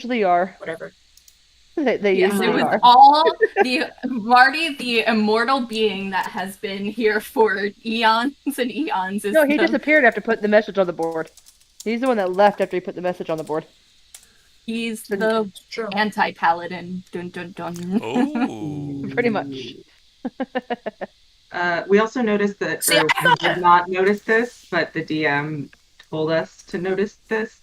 usually are. Whatever. They Yes, it usually was are. all the Marty, the immortal being that has been here for eons and eons. Is No, he the, disappeared after putting the message on the board. He's the one that left after he put the message on the board. he's the True. anti-paladin. Dun dun dun. Oh. Pretty much. We also noticed that, See, or I we thought- did not notice this, but the DM told us to notice this.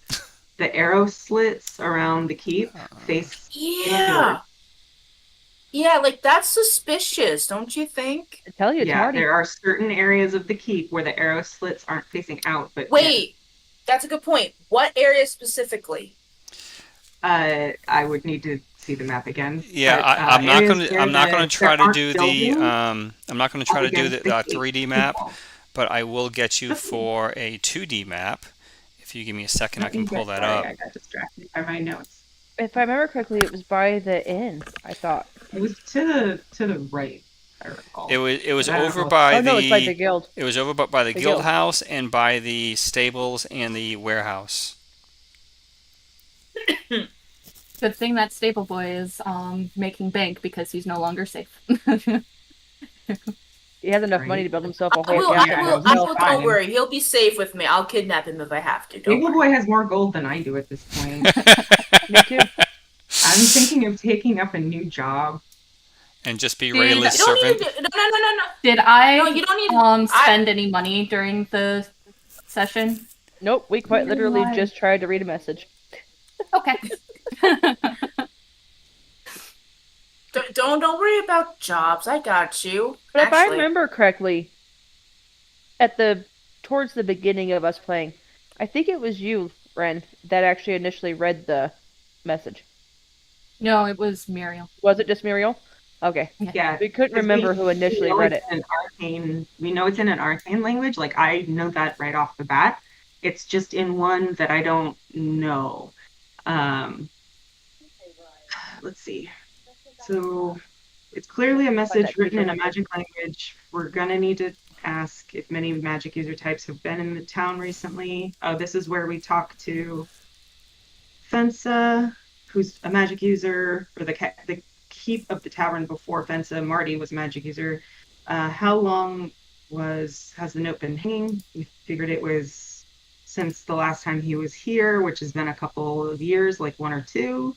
The arrow slits around the keep face Yeah. Yeah, like that's suspicious, don't you think? I tell you, it's yeah, Marty. there are certain areas of the keep where the arrow slits aren't facing out, but Wait, that's a good point. What area specifically? I would need to see the map again. Yeah, but, I'm not areas gonna. where I'm not gonna try there to do aren't the. buildings I'm not gonna try up to do against the the 3D keep map, wall. but I will get you for a 2D map. If you give me a second, I can pull that up. I got distracted by my notes. If I remember correctly, it was by the inn, I thought. It was to the right, I recall. It was I don't over know. by Oh, no, it's by the the. guild. It was over by the The guild guild. house and by the stables and the warehouse. Good thing that stable boy is making bank because he's no longer safe. He has enough Right. money to build himself a I will, whole I yeah, will, no, I he's will, fine. don't worry. He'll be safe with me. I'll kidnap him if I have to. Don't Stable worry. Boy has more gold than I do at this point. Me too. I'm thinking of taking up a new job. And just be See, Rayla's that- You don't need servant. to, no. Did I No, you don't need to. spend any money during the session? Nope, we quite literally Why? just tried to read a message. Okay. Don't worry about jobs. I got you. But if I Actually, remember correctly, towards the beginning of us playing, I think it was you, Ren, that actually initially read the message. No, it was Muriel. Was it just Muriel? Okay. Yeah. We couldn't remember who initially read it. We know it's in an arcane language. Like, I know that right off the bat. It's just in one that I don't know. Let's see. So it's clearly a message written in a magic language. We're gonna need to ask if many magic user types have been in the town recently. Oh, this is where we talk to Fensa, who's a magic user, or the keep of the tavern before Fensa. Marty was a magic user. How long has the note been hanging? We figured it was since the last time he was here, which has been a couple of years, like 1 or 2.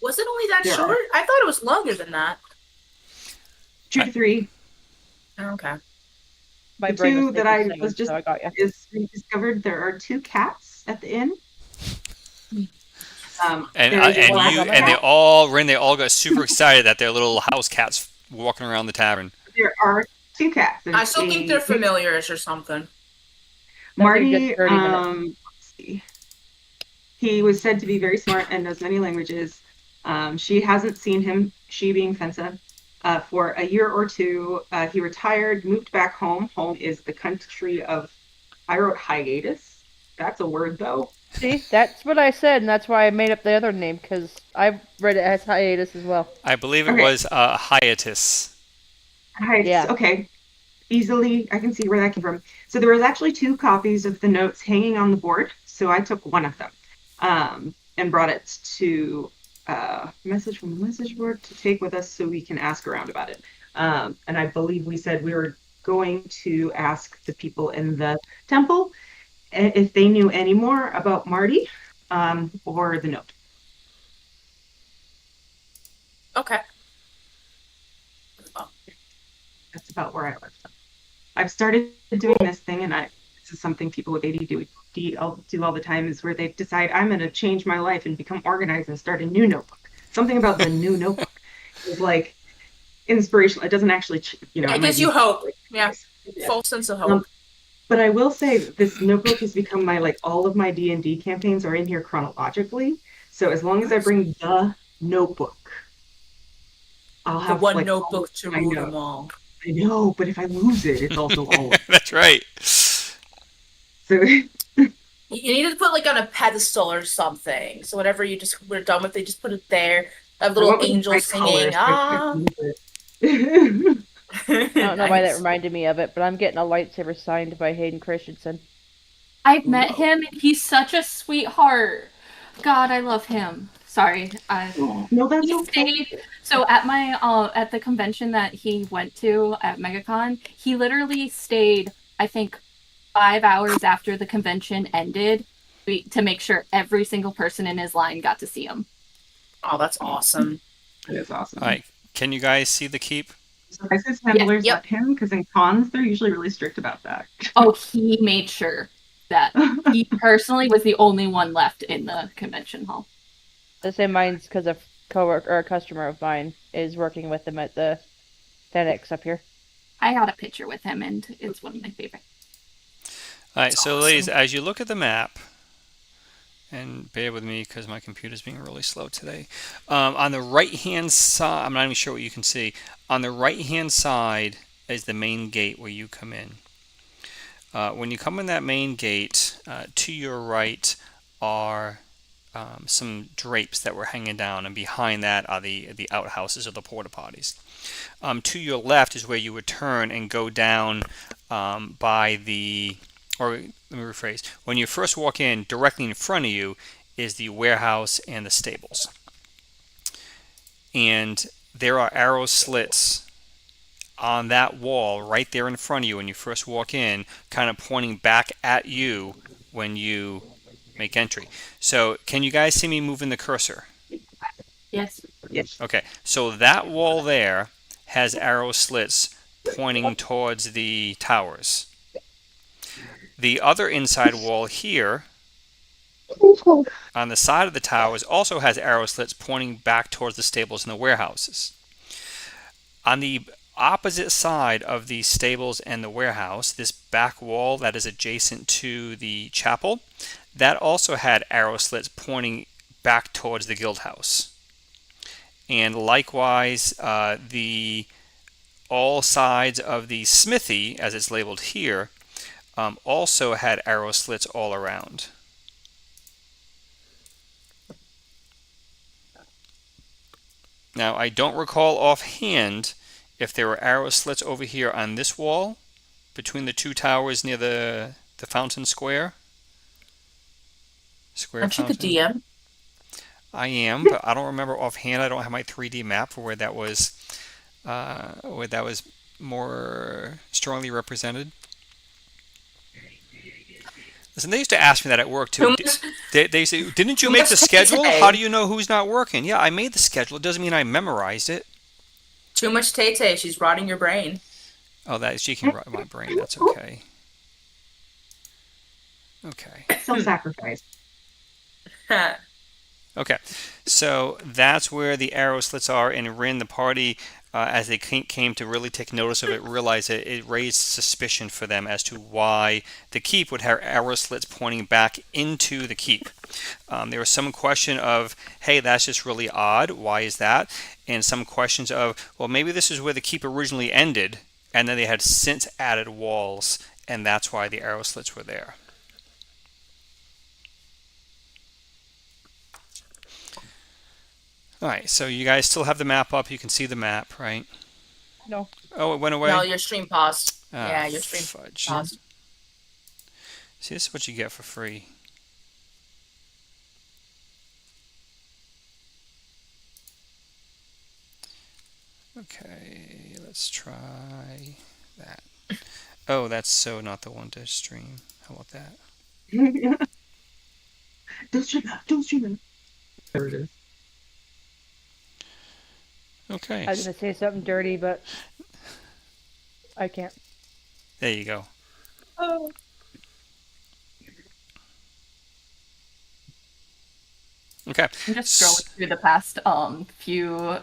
was it only that There short? I thought it was longer than that. 2 to 3. Okay. My The brain two was that thinking I singing, was just so I got you. is we discovered there are 2 cats at the inn. And there is a black they all got super excited that their little house cats were walking around the tavern. There are 2 cats. I still think they're familiarish or something. Marty, That'd be a good 30 minutes. let's see. He was said to be very smart and knows many languages. She hasn't seen him, she being Fensa, for a year or 2. He retired, moved back home. Home is the country of, I wrote hiatus. That's a word, though. See, that's what I said, and that's why I made up the other name, because I read it as hiatus as well. I believe it Okay. was hiatus. Hiatus. Yeah. Okay. Easily, I can see where that came from. So there was actually 2 copies of the notes hanging on the board. So I took one of them and brought it to message from the message board to take with us so we can ask around about it. And I believe we said we were going to ask the people in the temple if they knew any more about Marty or the note. Okay. That's about where I left them. I've started doing this thing, and this is something people with ADD do all the time, is where they decide, I'm going to change my life and become organized and start a new notebook. Something about the new notebook is like inspirational. It doesn't actually, It gives you hope. Yeah. Yeah. Full sense of hope. But I will say this notebook has become all of my D&D campaigns are in here chronologically. So as long as I bring the notebook, I'll The have one notebook to I rule know. them all. I know, but if I lose it, it's also all. That's right. So You need to put on a pedestal or something. So whenever we're done with it, just put it there. Have little angels singing. Ah. I don't know why that reminded me of it, but I'm getting a lightsaber signed by Hayden Christensen. I've met him, and he's such a sweetheart. God, I love him. Sorry. No, that's He okay. stayed. So at my at the convention that he went to at MegaCon, he literally stayed, I think, 5 hours after the convention ended to make sure every single person in his line got to see him. Oh, that's awesome. It is awesome. All right, can you guys see the keep? So I said handlers Yep. let him, because in cons, they're usually really strict about that. Oh, he made sure that he personally was the only one left in the convention hall. The same mine's because a coworker or a customer of mine is working with them at the FedEx up here. I got a picture with him, and it's one of my favorites. All right, That's so awesome. ladies, as you look at the map, and bear with me because my computer's being really slow today. On the right-hand side, I'm not even sure what you can see. On the right-hand side is the main gate where you come in. When you come in that main gate, to your right are some drapes that were hanging down, and behind that are the outhouses or the porta potties. To your left is where you would turn and go down by the, or let me rephrase, when you first walk in, directly in front of you is the warehouse and the stables. And there are arrow slits on that wall right there in front of you when you first walk in, kind of pointing back at you when you make entry. So can you guys see me moving the cursor? Yes. Yes. Okay, so that wall there has arrow slits pointing towards the towers. The other inside wall here on the side of the towers also has arrow slits pointing back towards the stables and the warehouses. On the opposite side of the stables and the warehouse, this back wall that is adjacent to the chapel, that also had arrow slits pointing back towards the guild house. And likewise, all sides of the smithy, as it's labeled here, also had arrow slits all around. Now, I don't recall offhand if there were arrow slits over here on this wall between the two towers near the fountain square. Aren't you the DM? I am, but I don't remember offhand. I don't have my 3D map for where that was more strongly represented. Listen, they used to ask me that at work too. They say, "Didn't you make the schedule? How do you know who's not working?" Yeah, I made the schedule. It doesn't mean I memorized it. Too much Tay-Tay. She's rotting your brain. Oh, she can rot my brain. That's okay. Okay. Self-sacrifice. Okay, so that's where the arrow slits are, and Rin, the party, as they came to really take notice of it, realized that it raised suspicion for them as to why the keep would have arrow slits pointing back into the keep. There was some question of, hey, that's just really odd, why is that? And some questions of, well, maybe this is where the keep originally ended, and then they had since added walls, and that's why the arrow slits were there. All right, so you guys still have the map up. You can see the map, right? No. Oh, it went away? No, your stream paused. Ah, Yeah, your stream fudge. paused. See, this is what you get for free. Okay, let's try that. Oh, that's so not the one to stream. How about that? Don't stream that. Don't stream that. There it is. Okay. I was gonna say something dirty, but I can't. There you go. Oh. Okay. I'm just scrolling through the past few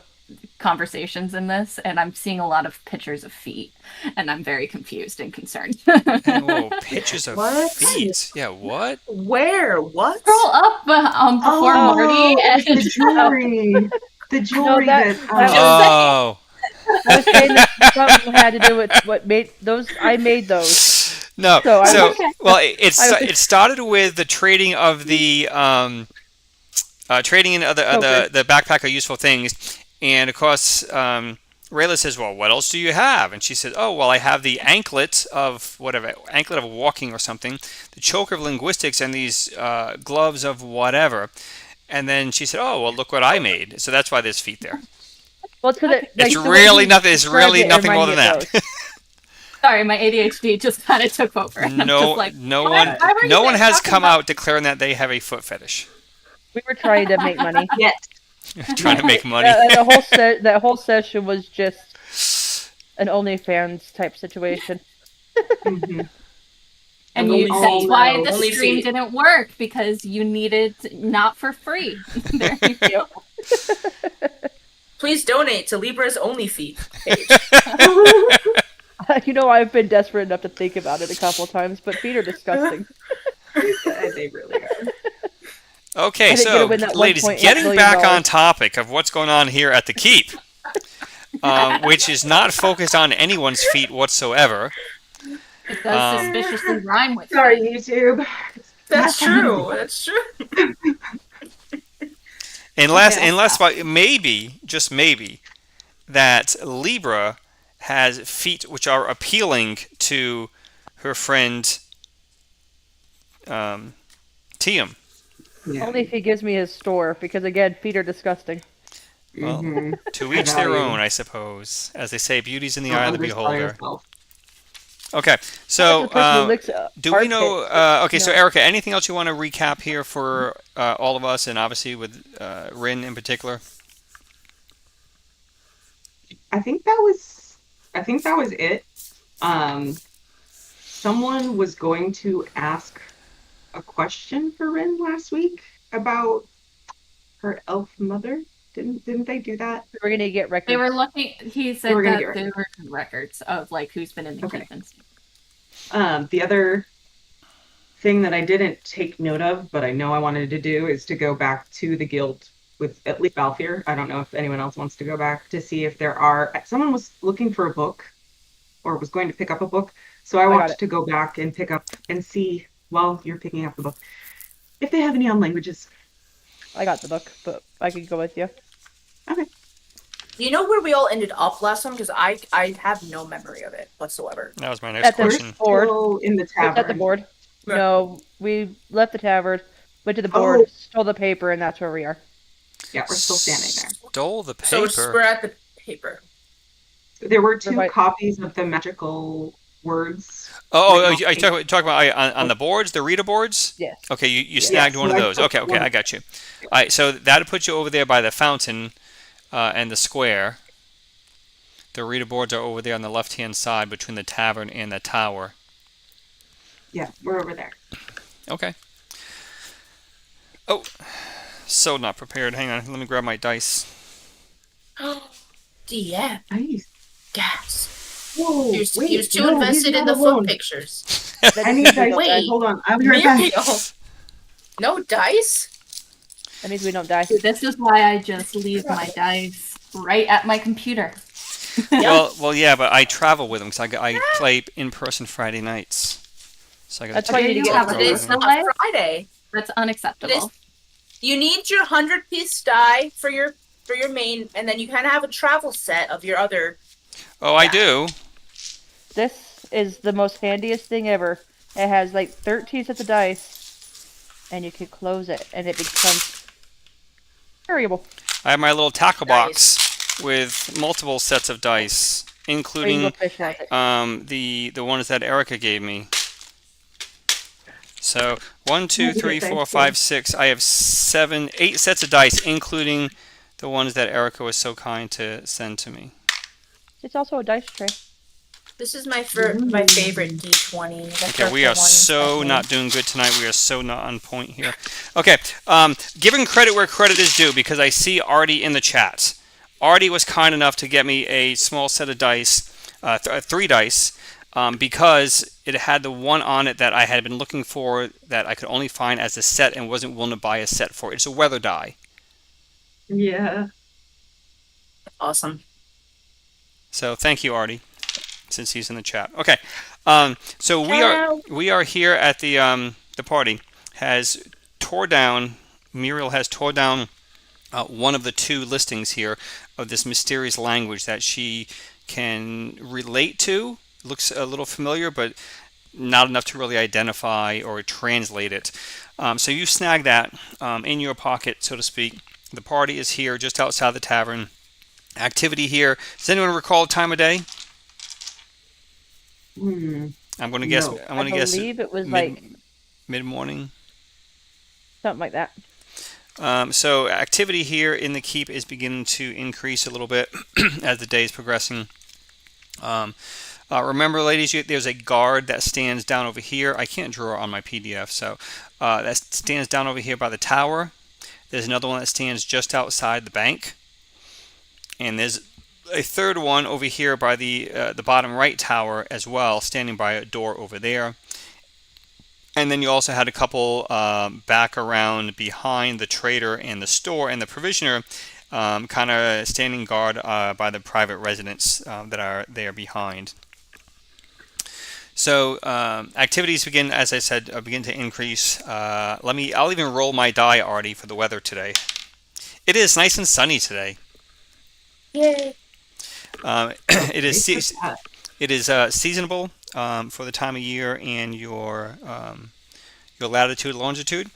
conversations in this, and I'm seeing a lot of pictures of feet, and I'm very confused and concerned. Whoa, pictures of What? feet. Yeah, what? Where? What? Scroll up before Marty and the jewelry. The jewelry that- that. Oh. I was saying that something had to do with what made those. I made those. No. So I So, was- well, it started with the trading of the trading in the backpack of useful things, and of course, Rayla says, well, what else do you have? And she said, oh, well, I have the anklet of whatever, anklet of walking or something, the choker of linguistics, and these gloves of whatever. And then she said, oh, well, look what I made. So that's why there's feet there. Well, it's because It's really nothing. It's really nothing more than that. Sorry, my ADHD just kind of took over. And I'm just like, no one has come out declaring that they have a foot fetish. We were trying to make money. Yes. Trying to make money. That whole session was just an OnlyFans type situation. Mm-hmm. And that's why the stream didn't work, because you needed not for free. There you go. Please donate to Libra's OnlyFeet page. I've been desperate enough to think about it a couple of times, but feet are disgusting. They really are. Okay, so, ladies, getting back on topic of what's going on here at the Keep, which is not focused on anyone's feet whatsoever. It does suspiciously rhyme with Sorry, YouTube. That's true. That's true. Unless maybe, just maybe, that Libra has feet which are appealing to her friend Tiam. Yeah. Only if he gives me his store, because again, feet are disgusting. Well, to each their own, I suppose. As they say, beauty's in the eye of the beholder. Okay, so do we know? So Erica, anything else you want to recap here for all of us, and obviously with Rin in particular? I think that was it. Someone was going to ask a question for Rin last week about her elf mother. Didn't they do that? We're gonna get records. They were looking. He said that there were records of like who's been in the keep and stuff. The other thing that I didn't take note of, but I know I wanted to do, is to go back to the guild with at least Valfir. I don't know if anyone else wants to go back to see if there are. Someone was looking for a book, or was going to pick up a book, so I wanted to go back and pick up and see while you're picking up the book if they have any on languages. I got the book, but I could go with you. Okay. Do you know where we all ended up last time? Because I have no memory of it whatsoever. That was my next question. Board. In the tavern. At the board. Right. No, we left the tavern, went to the board, stole the paper, and that's where we are. Yeah, we're still standing there. Stole the paper? So we're at the paper. There were two copies of the magical words. Are you talking about on the boards, the reader boards? Yes. Okay, you snagged one of those. Okay, I got you. All right, so that'll put you over there by the fountain and the square. The reader boards are over there on the left-hand side between the tavern and the tower. Yeah, we're over there. Okay. Oh, so not prepared. Hang on, let me grab my dice. DM. Nice. Gas. Whoa, he was too invested in the foot pictures. I need dice. Wait, hold on. I'll be right back. No dice? That means we don't die. This is why I just leave my dice right at my computer. Well, yeah, but I travel with them because I play in person Friday nights. So that's why you need to get It's not Friday. That's unacceptable. You need your 100-piece die for your main, and then you kind of have a travel set of your other. Oh, I do. This is the most handiest thing ever. It has like 13 sets of dice, and you can close it, and it becomes variable. I have my little tackle box with multiple sets of dice, including the ones that Erica gave me. So 1, 2, 3, 4, 5, 6. I have 8 sets of dice, including the ones that Erica was so kind to send to me. It's also a dice tray. This is my favorite D20. Okay, we are so not doing good tonight. We are so not on point here. Okay, giving credit where credit is due, because I see Artie in the chat. Artie was kind enough to get me a small set of dice, 3 dice, because it had the one on it that I had been looking for that I could only find as a set and wasn't willing to buy a set for. It's a weather die. Yeah. Awesome. So thank you, Artie, since he's in the chat. Okay, so we are here at the party. Muriel has tore down one of the two listings here of this mysterious language that she can relate to. Looks a little familiar, but not enough to really identify or translate it. So you snag that in your pocket, so to speak. The party is here just outside the tavern. Activity here. Does anyone recall time of day? I'm going to guess. No. I'm I going to guess believe it was like mid morning. something like that. So activity here in the keep is beginning to increase a little bit as the day is progressing. Remember, ladies, there's a guard that stands down over here. I can't draw on my PDF, so that stands down over here by the tower. There's another one that stands just outside the bank, and there's a third one over here by the bottom right tower as well, standing by a door over there. And then you also had a couple back around behind the trader and the store and the provisioner, kind of standing guard by the private residents that are there behind. So activities begin, as I said, begin to increase. I'll even roll my die, Artie, for the weather today. It is nice and sunny today. Yay! It is seasonable for the time of year and your latitude, longitude.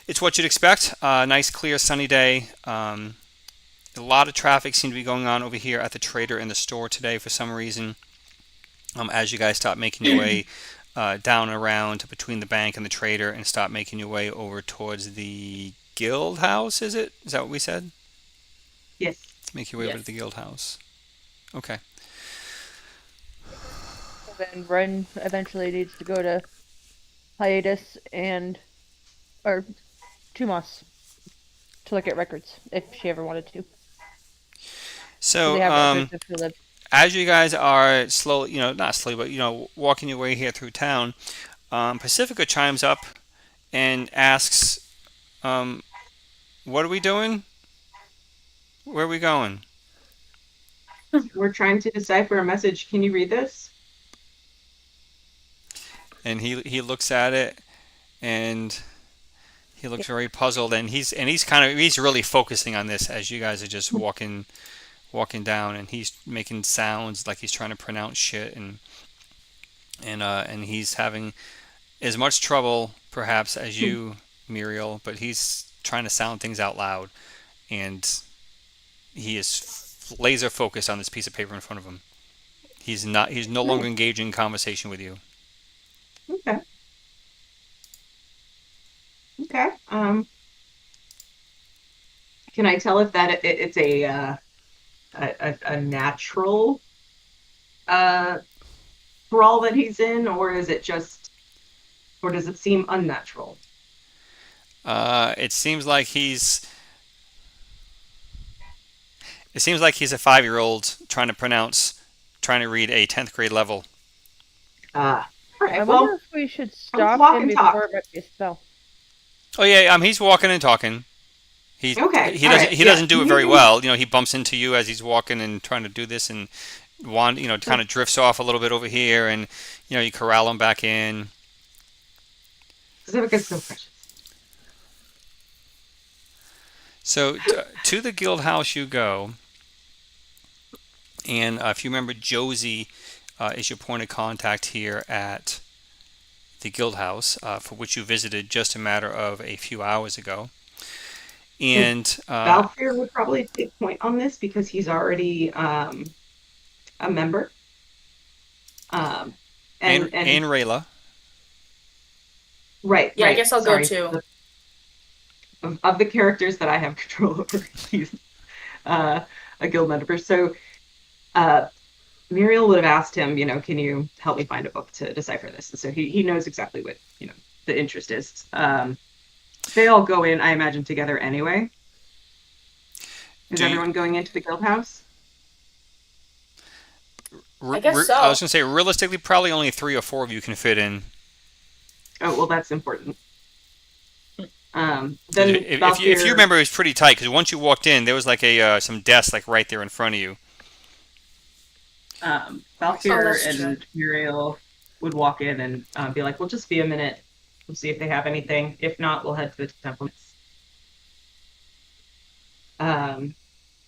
It's what you'd expect. Nice, clear, sunny day. A lot of traffic seemed to be going on over here at the trader and the store today for some reason. As you guys stop making your way down and around between the bank and the trader and stop making your way over towards the guild house, is it? Is that what we said? Yes. Make your way over to the guild house. Okay. Then Ren eventually needs to go to hiatus or Tumos to look at records if she ever wanted to. So they have records if she lived. as you guys are slowly, not slowly, but walking your way here through town, Pacifica chimes up and asks, "What are we doing? Where are we going?" We're trying to decipher a message. Can you read this? And he looks at it, and he looks very puzzled, and he's really focusing on this as you guys are just walking down, and he's making sounds like he's trying to pronounce shit, and he's having as much trouble perhaps as you, Muriel, but he's trying to sound things out loud, and he is laser focused on this piece of paper in front of him. He's no longer engaging in conversation with you. Okay. Okay. Can I tell if that it's a natural brawl that he's in, or is it just, or does it seem unnatural? It seems like he's a 5-year-old trying to read a 10th grade level. All right. I Well, wonder if we should let's stop walk him and talk. before it might be a spell. Oh yeah, he's walking and talking. Okay, He all doesn't right, he doesn't do it very yeah. well. He bumps into you as he's walking and trying to do this, and kind of drifts off a little bit over here, and you corral him back in. Pacifica's so precious. So to the guild house you go, and if you remember, Josie is your point of contact here at the guild house, for which you visited just a matter of a few hours ago. And Valkyr would probably take point on this because he's already a member. And Rayla. Right. Yeah, I right, guess I'll sorry. go too. Of the characters that I have control over, he's a guild member. So Muriel would have asked him, can you help me find a book to decipher this? And so he knows exactly what, the interest is. They all go in, I imagine, together anyway. Is everyone going into the guild house? I guess so. I was going to say, realistically, probably only 3 or 4 of you can fit in. Oh, well, that's important. Then if you remember, it was pretty tight, because once you walked in, there was like some desks right there in front of you. Valkyr and Muriel would walk in and be like, "We'll just be a minute. We'll see if they have anything. If not, we'll head to the temple."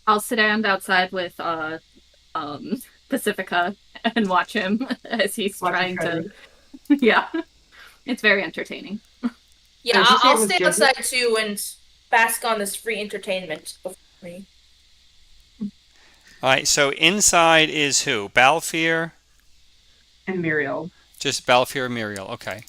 I'll stand outside with Pacifica and watch him as he's Watch him trying try to to. read. Yeah, it's very entertaining. Yeah, Did you say it I'll was stay Josie? outside too and bask on this free entertainment before me. All right, so inside is who? Balfir? And Muriel. Just Balfir and Muriel. Okay.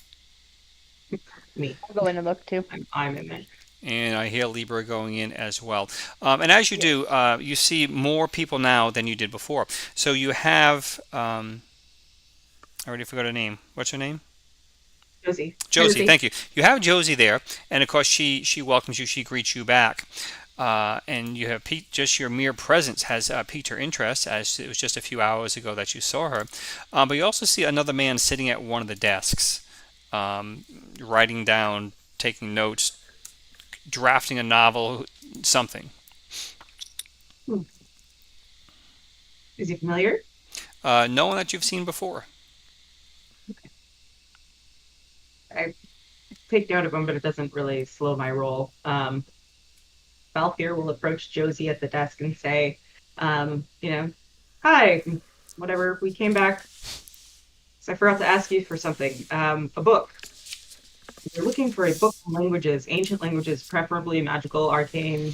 Me. I'll go in and look too. I'm in there. And I hear Libra going in as well. And as you do, you see more people now than you did before. So you have, I already forgot her name. What's her name? Josie. Josie, thank you. You have Josie there, and of course she welcomes you. She greets you back, and you have just your mere presence has piqued her interest, as it was just a few hours ago that you saw her. But you also see another man sitting at one of the desks, writing down, taking notes, drafting a novel, something. Is he familiar? No one that you've seen before. I take note of him, but it doesn't really slow my roll. Balfir will approach Josie at the desk and say, hi, whatever, we came back. So I forgot to ask you for something. A book. We're looking for a book in languages, ancient languages, preferably magical, arcane,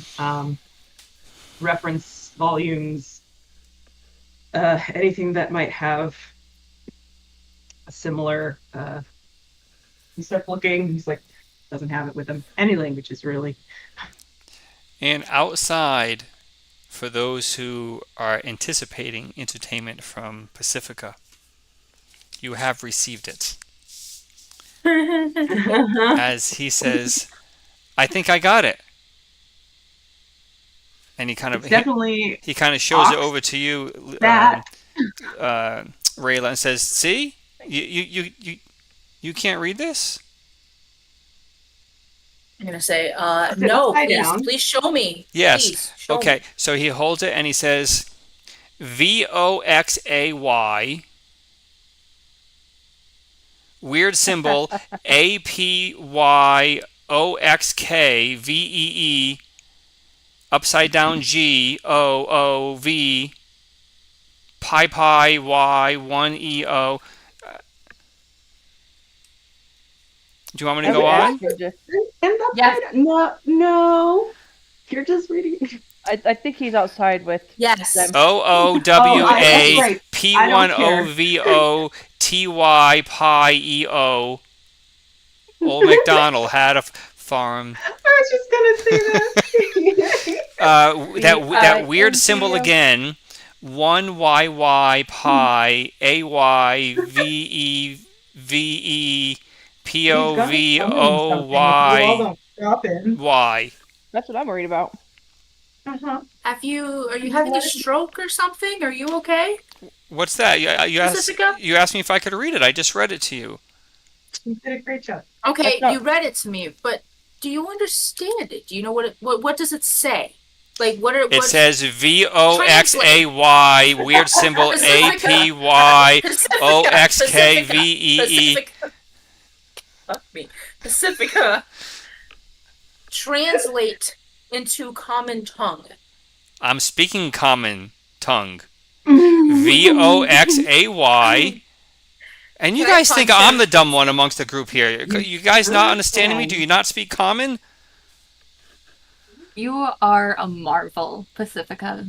reference volumes, anything that might have a similar. He starts looking. He's like, doesn't have it with him. Any languages, really. And outside, for those who are anticipating entertainment from Pacifica, you have received it. As he says, I think I got it. And he kind of definitely he kind of shows it over to you, Rayla, and says, "See, you can't read this." I'm gonna say, Is it no, upside please, down? please show me. Yes. Please, show Okay. me. So he holds it and he says, VOXAY, weird symbol, APYOXKVEE, upside down GOOV, pi Y1EO. Do you want me to go on? Yes. No. You're just reading. I think he's outside with Yes. them. OOWAP1OVOTY pi EO. Old MacDonald had a farm. I was just gonna say that. That weird symbol again. 1YY pi AYVEVE POVOYY. That's what I'm worried about. Are you having a stroke or something? Are you okay? What's that? You Pacifica? asked me if I could read it. I just read it to you. You did a great job. Okay, not- you read it to me, but do you understand it? Do you know what does it say? Like It says VOXAY, weird symbol APYOXKVEE. Pacifica. Translate into common tongue. I'm speaking common tongue. VOXAY. And you guys think I'm the dumb one amongst the group here. You guys not understanding me? Do you not speak common? You are a marvel, Pacifica.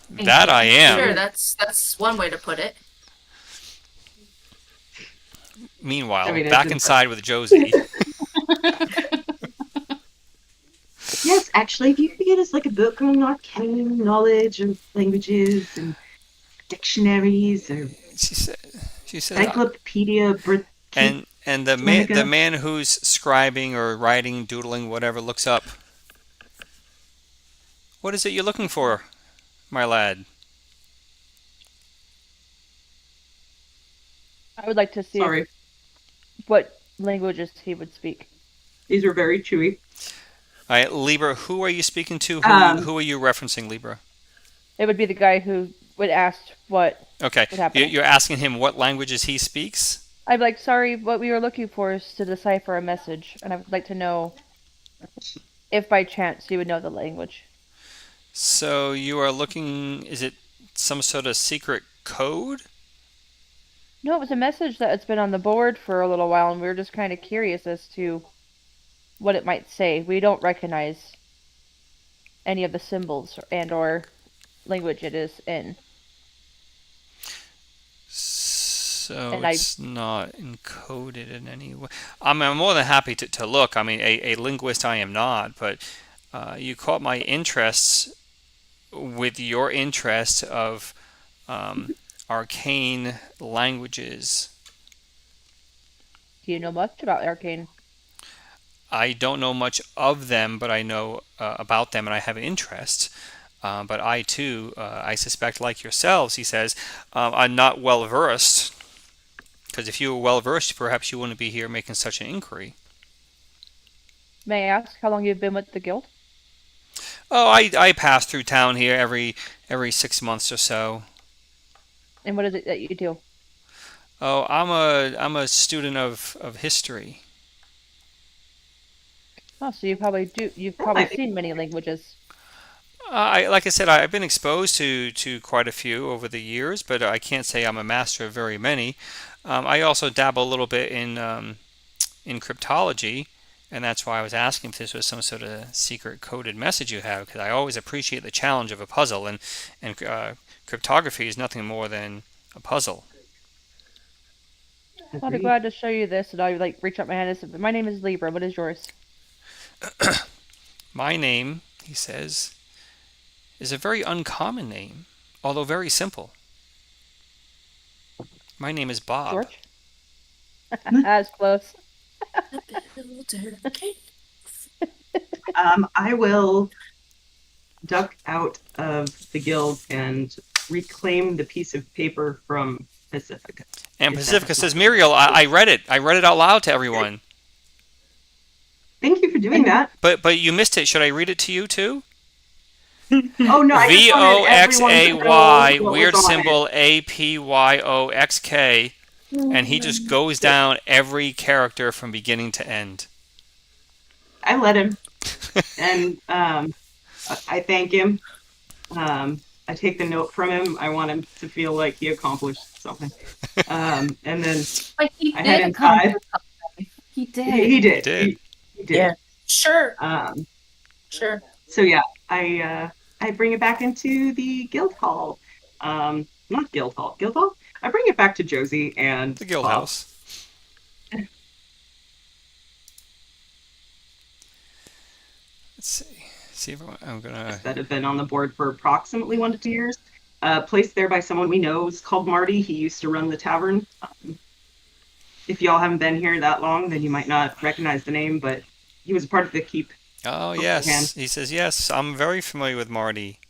That I am. Sure, that's one way to put it. Meanwhile, back inside with Josie. Yes, actually, if you could get us like a book on arcane knowledge and languages and dictionaries or She said, encyclopedia, and the man who's scribing or writing, doodling, whatever, looks up. What is it you're looking for, my lad? I would like to see what languages he would speak. These are very chewy. All right, Libra, who are you speaking to? Who are you referencing, Libra? It would be the guy who would ask what Okay, would happen. you're asking him what languages he speaks? I'd be like, sorry, what we were looking for is to decipher a message, and I would like to know if by chance you would know the language. So you are looking, is it some sort of secret code? No, it was a message that has been on the board for a little while, and we were just kind of curious as to what it might say. We don't recognize any of the symbols and/or language it is in, So and I it's not encoded in any way. I'm more than happy to look. I mean, a linguist I am not, but you caught my interests with your interest of arcane languages. do you know much about arcane? I don't know much of them, but I know about them and I have interest. But I too, I suspect, like yourselves, he says, I'm not well versed. Because if you were well versed, perhaps you wouldn't be here making such an inquiry. May I ask how long you've been with the guild? Oh, I pass through town here every 6 months or so. And what is it that you do? Oh, I'm a student of history. Oh, so you've That probably might be. seen many languages. Like I said, I've been exposed to quite a few over the years, but I can't say I'm a master of very many. I also dabble a little bit in cryptology, and that's why I was asking if this was some sort of secret coded message you have, because I always appreciate the challenge of a puzzle, and cryptography is nothing more than a puzzle. I'll be Agreed. glad to show you this, and I like reach out my hand and say, "My name is Libra. What is yours?" My name, he says, is a very uncommon name, although very simple. My name is Bob. George? As close. Builder. Okay. I will duck out of the guild and reclaim the piece of paper from Pacifica. And If that Pacifica helps. says, Muriel, I read it. I read it out loud to everyone. Thank you for doing that. But you missed it. Should I read it to you too? Oh no, I just wanted everyone to know VOXAY, what weird was on it. symbol APYOXK, and he just goes down every character from beginning to end. I let him, and I thank him. I take the note from him. I want him to feel like he accomplished something. And then Like he I head did inside. accomplish something. He did. he did. did. He did. Yeah. Sure. So yeah, I bring it back into the guild hall. Not guild hall. Guild hall. I bring it back to Josie and The guild Bob. house. Let's see. See if I'm gonna. That have been on the board for approximately 1 to 2 years. Placed there by someone we know is called Marty. He used to run the tavern. If y'all haven't been here that long, then you might not recognize the name, but he was a part of the keep. Oh hand. yes, he says yes. I'm very familiar with Marty.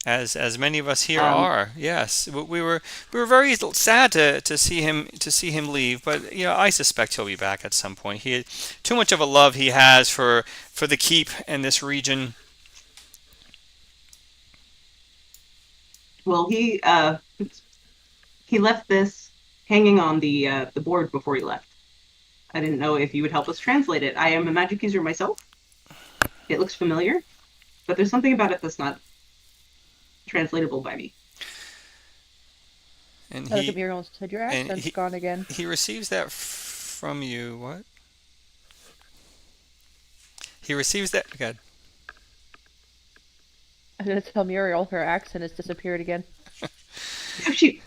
As many of us here are. Yes, we were very sad to see him leave, but you know I suspect he'll be back at some point. He too much of a love he has for the keep and this region. Well, he left this hanging on the board before he left. I didn't know if you would help us translate it. I am a magic user myself. It looks familiar, but there's something about it that's not translatable by me. And I look at Muriel and said, "Your and accent's gone again." he receives that from you. What? He receives that. God. I'm gonna tell Muriel her accent has disappeared again. Oh, shoot.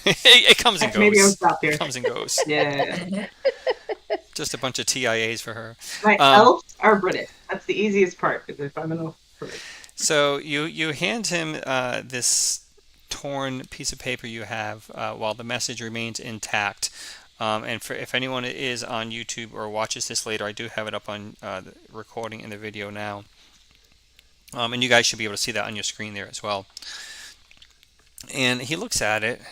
It comes and goes. Maybe I'll stop there. It comes and goes. Yeah. Just a bunch of TIAs for her. My elves are British. That's the easiest part, because if I'm an elf, British. So you hand him this torn piece of paper you have while the message remains intact. And if anyone is on YouTube or watches this later, I do have it up on the recording in the video now. And you guys should be able to see that on your screen there as well. And he looks at it,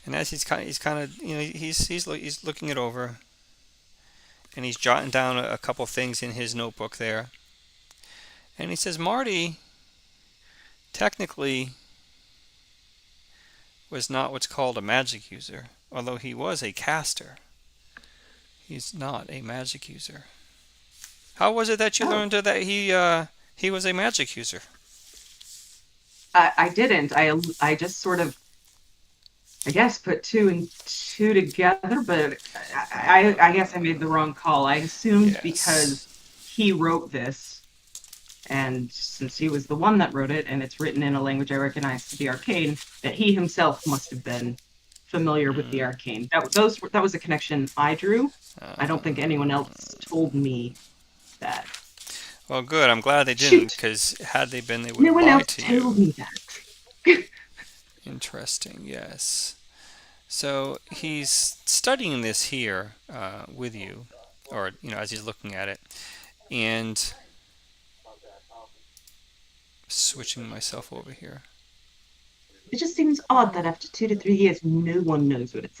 and as he's kind of you know he's looking it over, and he's jotting down a couple things in his notebook there. And he says, Marty technically was not what's called a magic user, although he was a caster. He's not a magic user. How was it that you learned that he He was a magic user. I didn't. I just sort of, I guess, put two and two together, but I guess I made the wrong call. I assumed Yes. because he wrote this, and since he was the one that wrote it, and it's written in a language I recognize to be arcane, that he himself must have been familiar with the arcane. That was a connection I drew. I don't think anyone else told me that. Well, good. I'm glad they didn't, Shoot, because had they been, they would no have one lied else to told you. me that. Interesting. Yes. So he's studying this here with you, or as he's looking at it, and switching myself over here. It just seems odd that after 2 to 3 years, no one knows what it's,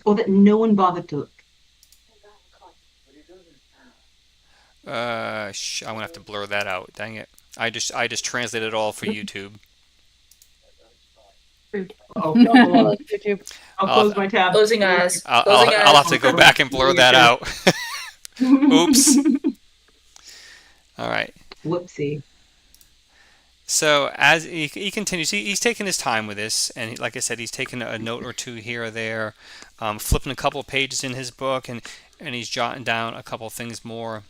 or that no one bothered to look. I'm gonna have to blur that out. Dang it! I just translated it all for YouTube. Rude. Oh, No, YouTube. I'll close my tab. Closing eyes. I'll, Closing I'll, I'll have eyes. to go back and blur that out. Oops. All right. Whoopsie. So as he continues, he's taking his time with this, and like I said, he's taking a note or two here or there, flipping a couple of pages in his book, and he's jotting down a couple of things more.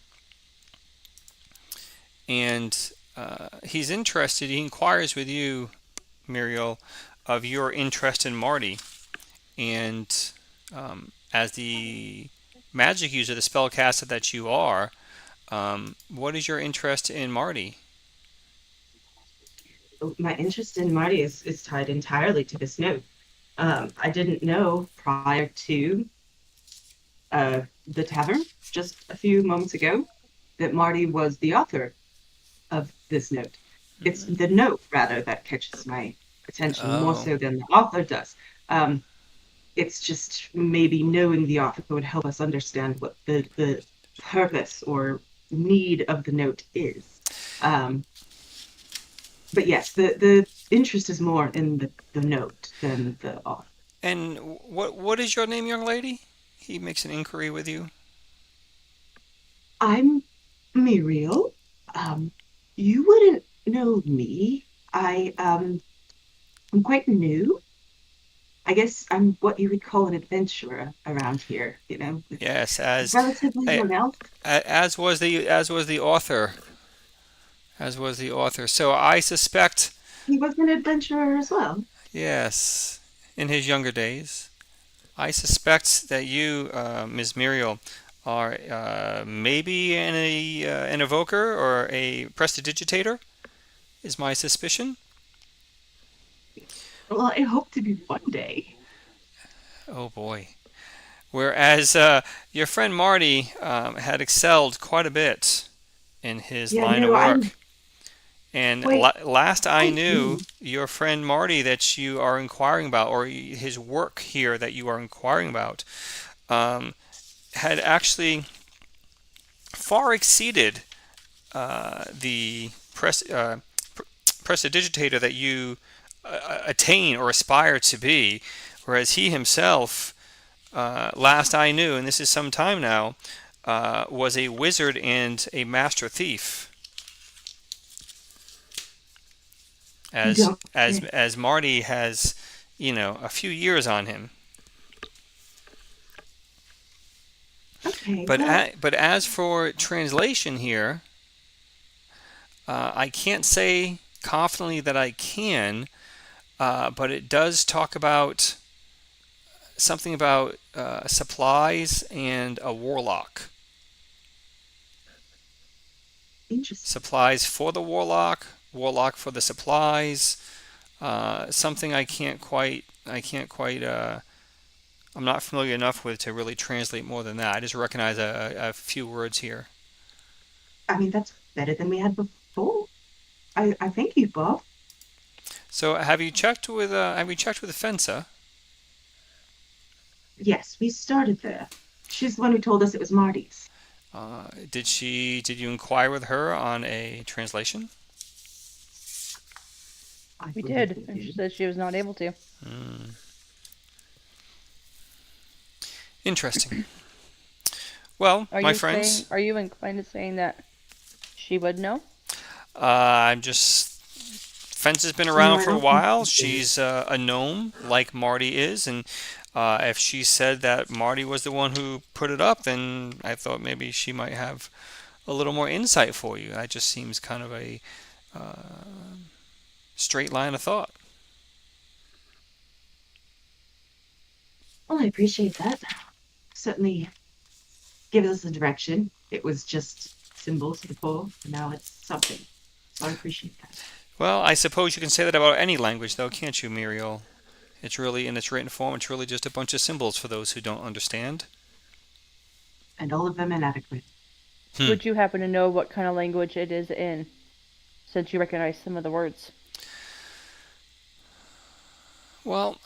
And he's interested. He inquires with you, Muriel, of your interest in Marty, and as the magic user, the spellcaster that you are, what is your interest in Marty? My interest in Marty is tied entirely to this note. I didn't know prior to the tavern just a few moments ago that Marty was the author of this note. It's the note, rather, that catches my attention more so than the author does. It's just maybe knowing the author would help us understand what the purpose or need of the note is. But yes, the interest is more in the note than the author. And what is your name, young lady? He makes an inquiry with you. I'm Muriel. You wouldn't know me. I'm quite new. I guess I'm what you would call an adventurer around here. Yes, as Relatively young elf. as was the author. As was the author. So I suspect, He was an adventurer as well. yes, in his younger days, I suspect that you, Ms. Muriel, are maybe an evoker or a prestidigitator. Is my suspicion. Well, I hope to be one day. Oh boy. Whereas your friend Marty had excelled quite a bit in his Yeah, line of no, work. And Wait, last I knew, new. your friend Marty that you are inquiring about, or his work here that you are inquiring about, had actually far exceeded the prestidigitator that you attain or aspire to be, whereas he himself, last I knew, and this is some time now, was a wizard and a master thief. As Don't as say. as Marty has, a few years on him. Okay, But well, but as for translation here, I can't say confidently that I can, but it does talk about something about supplies and a warlock. interesting. Supplies for the warlock for the supplies. Something I can't quite. I'm not familiar enough with to really translate more than that. I just recognize a few words here. I mean, that's better than we had before. I thank you, Bob. So have you checked with Fensa? Yes, we started there. She's the one who told us it was Marty's. Did you inquire with her on a translation? I We believe did, we and she said she was not able to. Interesting. Well, my friends. Are you inclined to saying that She would know. I'm just Fence has been No, around I for a don't think while. she did. She's a gnome like Marty is, and if she said that Marty was the one who put it up, then I thought maybe she might have a little more insight for you. That just seems kind of a straight line of thought. Well, I appreciate that. Certainly gives us a direction. It was just symbols before, and now it's something. So I appreciate that. Well, I suppose you can say that about any language, though, can't you, Muriel? It's really, in its written form, it's really just a bunch of symbols for those who don't understand. And all of them inadequate. Hmm. Would you happen to know what kind of language it is in, since you recognize some of the words? Well,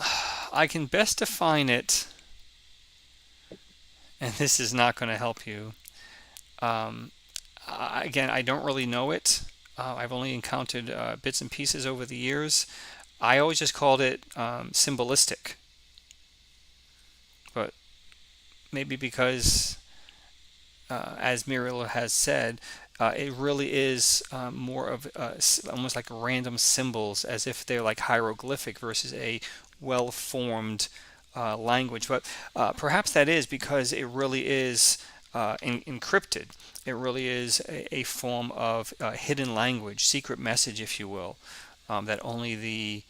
I can best define it, and this is not going to help you. Um, Again, I don't really know it. I've only encountered bits and pieces over the years. I always just called it symbolistic, but maybe because, as Muriel has said, it really is more of almost like random symbols, as if they're like hieroglyphic versus a well-formed language. But perhaps that is because it really is encrypted. It really is a form of hidden language, secret message, if you will, that only the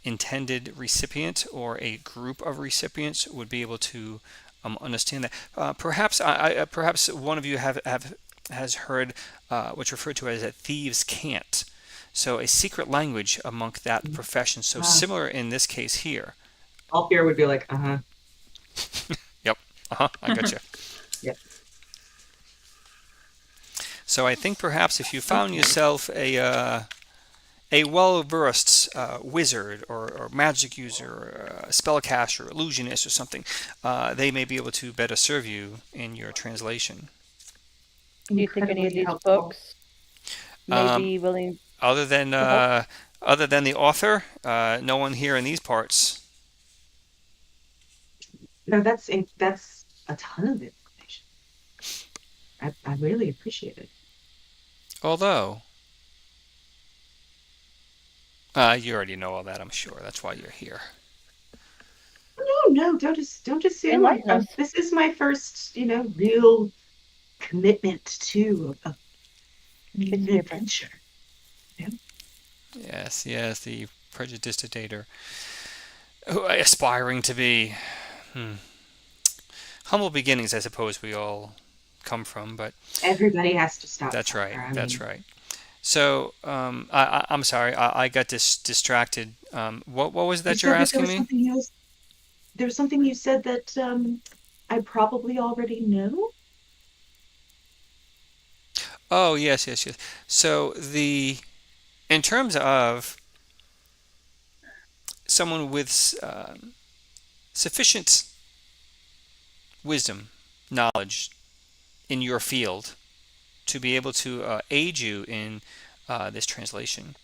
intended recipient or a group of recipients would be able to understand that. Perhaps one of you has heard what's referred to as a thieves' cant. So a secret language among that profession. So Uh, similar in this case here. all fear would be like, uh-huh. Yep. I got you. Yep. So I think perhaps if you found yourself a well-versed wizard or magic user, or spellcaster, illusionist, or something, they may be able to better serve you in your translation. Do you think any of Incredibly these helpful. books may Um, be willing other than to help? uh, other than the author, no one here in these parts. No, that's a ton of information. I really appreciate it. Although you already know all that, I'm sure. That's why you're here. No, don't assume. Enlighten us. This is my first, real commitment to It's an different. adventure. You know? Yes, the prejudicatator, aspiring to be. Hmm. Humble beginnings, I suppose we all come from, but Everybody has to stop that's right. somewhere. I That's mean, right. So, I'm sorry, I got distracted. What was you that you're said that there asking was me? something else. There was something you said that I probably already know. Oh, yes. So in terms of someone with sufficient wisdom, knowledge in your field to be able to aid you in this translation.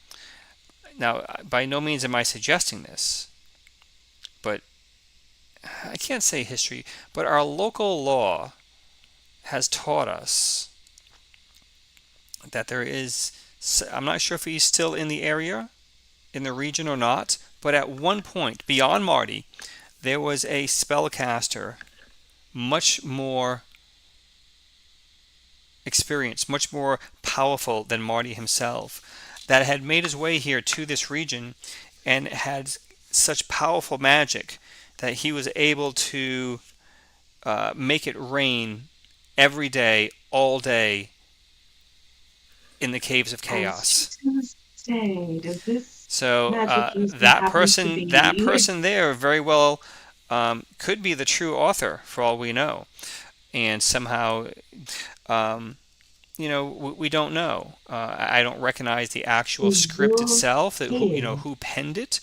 Now, by no means am I suggesting this, but I can't say history, but our local law has taught us that there is, I'm not sure if he's still in the area, in the region or not, but at one point, beyond Marty, there was a spellcaster much more experienced, much more powerful than Marty himself, that had made his way here to this region and had such powerful magic that he was able to make it rain every day, all day, in the caves of I was chaos. just gonna say, does this So magic user that happen to person, that be? person there, very well could be the true author for all we know, and somehow, um, we don't know. I don't recognize the actual In script your itself, head? who penned it,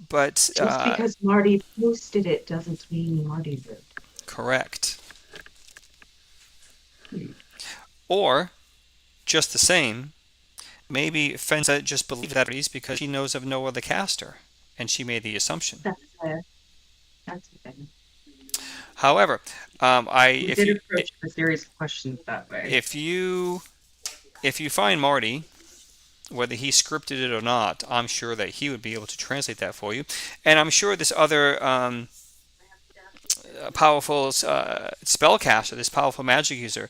but Just because Marty posted it doesn't mean Marty wrote. correct. Hmm. Or just the same, maybe Fenza just believed that because she knows of no other caster, and she made the assumption. That's fair. That's fair. However, I We if did you approach the series of questions that way. if you if you find Marty, whether he scripted it or not, I'm sure that he would be able to translate that for you. And I'm sure this other powerful spellcaster, this powerful magic user,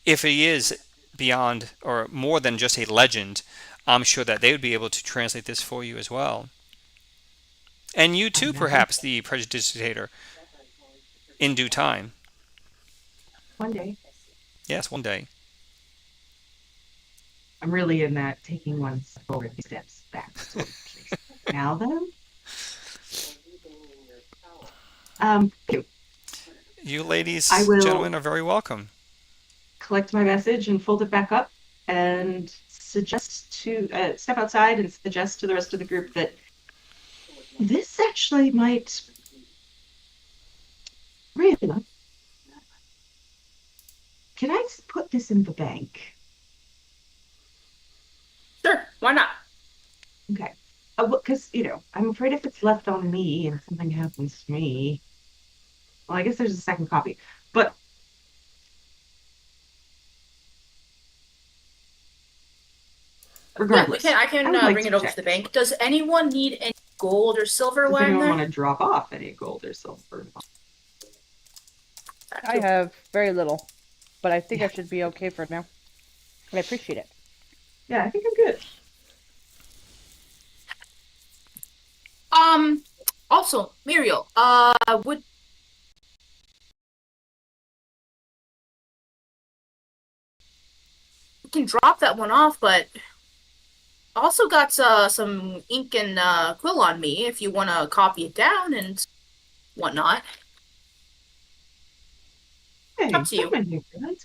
if he is beyond or more than just a legend, I'm sure that they would be able to translate this for you as well. And you too, perhaps, the prestidigitator, in due time. One day. Yes, one day. I'm really in that taking one step forward, two steps back sort of place. Now then, You ladies, I will gentlemen, are very welcome. collect my message and fold it back up and suggest to step outside and suggest to the rest of the group that this actually might really. Can I put this in the bank? Sure, why not? Okay. Because, I'm afraid if it's left on me and something happens to me, well, I guess there's a second copy. But regardless, I can would like bring to it over check. to the bank. Does anyone need any gold or silver Does while I'm anyone there? want to drop off any gold or silver? I have very little, but I think I should be okay for now. And I appreciate it. Yeah, I think I'm good. Also, Muriel, would we can drop that one off, but also got some ink and quill on me if you want to copy it down and whatnot. Hey, Up to you. I'm in here for that.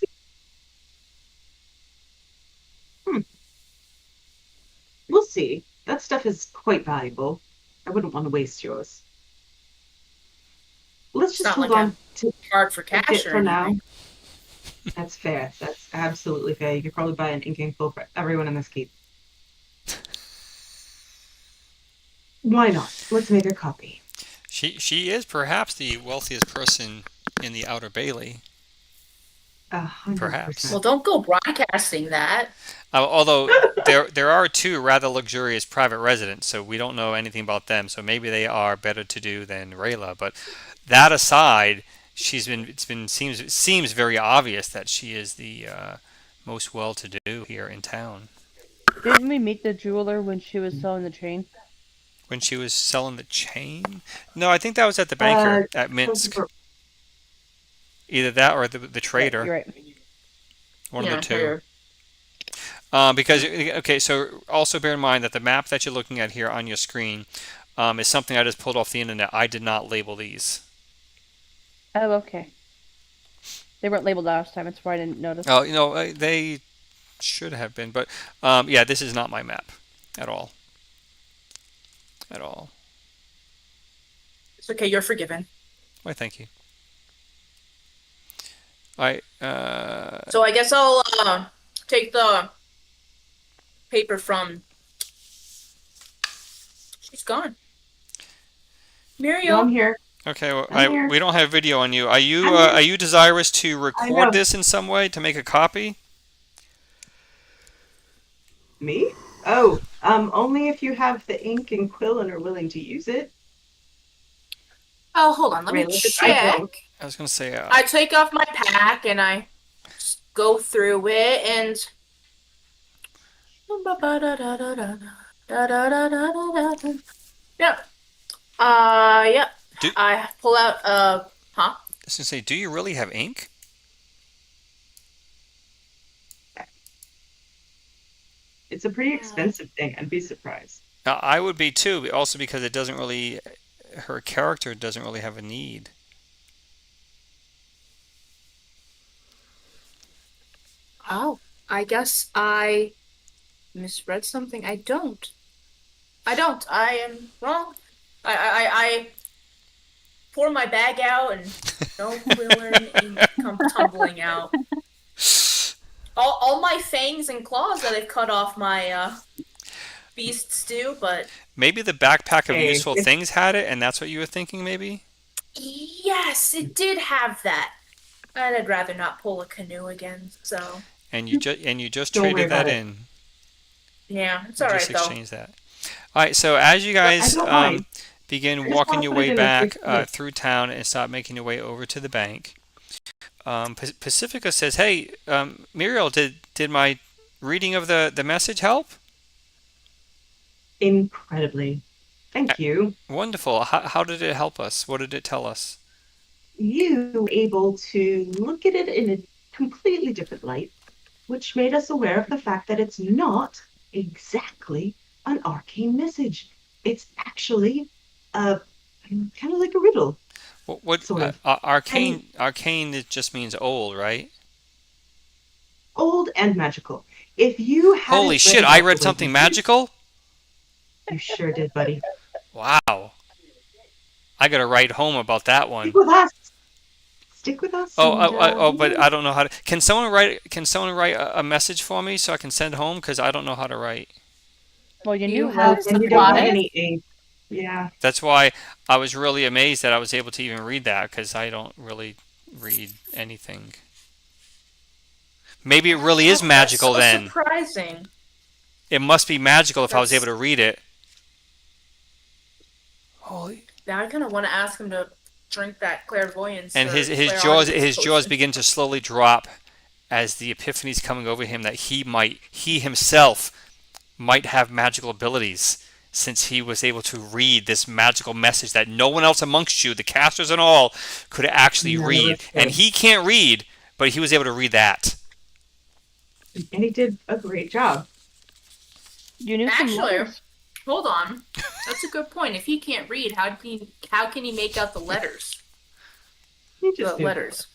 We'll see. That stuff is quite valuable. I wouldn't want to waste yours. Let's It's just not hold like on to Hard for it cash or for now. anything. That's fair. That's absolutely fair. You could probably buy an inking quill for everyone in this keep. Why not? Let's make a copy. She is perhaps the wealthiest person in the Outer Bailey. 100%. Perhaps. Well, don't go broadcasting that. Although there are two rather luxurious private residents, so we don't know anything about them. So maybe they are better to do than Rayla. But that aside, seems very obvious that she is the most well-to-do here in town. Didn't we meet the jeweler when she was selling the chain? When she was selling the chain? No, I think that was at the banker at Minsk. Either that or the trader. You're right. One of the two. Here. Because, okay, so also bear in mind that the map that you're looking at here on your screen is something I just pulled off the internet. I did not label these. Oh, okay. They weren't labeled last time. That's why I didn't notice. Oh, they should have been. But, yeah, this is not my map at all. At all. It's okay, you're forgiven. Why, thank you. So I guess I'll take the paper from. She's gone. Muriel. I'm here. Okay, well, I'm here. we don't have video on you. Are you I'm here. are you desirous to know. record this in some way to make a copy? Me? Oh, only if you have the ink and quill and are willing to use it. Oh, hold on. Let me Rayla, 'cause I check. don't. I was gonna say. I take off my pack and I just go through it and. Yep. Yep. I pull out huh? I was gonna say, do you really have ink? It's a pretty expensive thing. I'd be surprised. Now, I would be too, also because it doesn't really, her character doesn't really have a need. Oh, I guess I misread something. I don't. I am wrong. I pour my bag out and no quill and come tumbling out. All my fangs and claws that I've cut off my beasts do, but Maybe the backpack of Hey, useful things had it, and that's what you were thinking, maybe? yes, it did have that. And I'd rather not pull a canoe again, so. and you just Don't worry traded that about it. in. Yeah, it's You all just right though. exchanged that. All right. So as you But I guys don't mind. begin I just walking want to your put it way in a safe back place. through town and start making your way over to the bank, Pacifica says, "Hey, Muriel, did my reading of the message help? Incredibly. Uh, Thank you. Wonderful. How did it help us? What did it tell us? You were able to look at it in a completely different light, which made us aware of the fact that it's not exactly an arcane message. It's actually a kind of like a riddle, What sort of. And arcane? It just means old, right? old and magical. If you Holy hadn't read shit! it I out the read way something we did, magical. you sure did, buddy. Wow. I gotta write home about that Stick one. with us. Stick with us, Oh, and but I don't know how to. Can someone write a message for me so I can send home? Because I don't know how to write. Well, you Do knew you how have to and you send don't have supplies? any ink. Yeah. That's why I was really amazed that I was able to even read that because I don't really read anything. Maybe it really is That's magical so then. surprising. It must be magical if I was able That's to read it. Holy. Now I kind of want to ask him to drink that clairvoyance And or his clairaudience jaws potion. begin to slowly drop as the epiphany's coming over him that he himself might have magical abilities since he was able to read this magical message that no one else amongst you, the casters and all, could actually None of us read. And could. he can't read, but he was able to read that. And he did a great job. You knew some Actually, letters. hold on. That's a good point. If he can't read, how can he make out the letters? He The just knew. letters.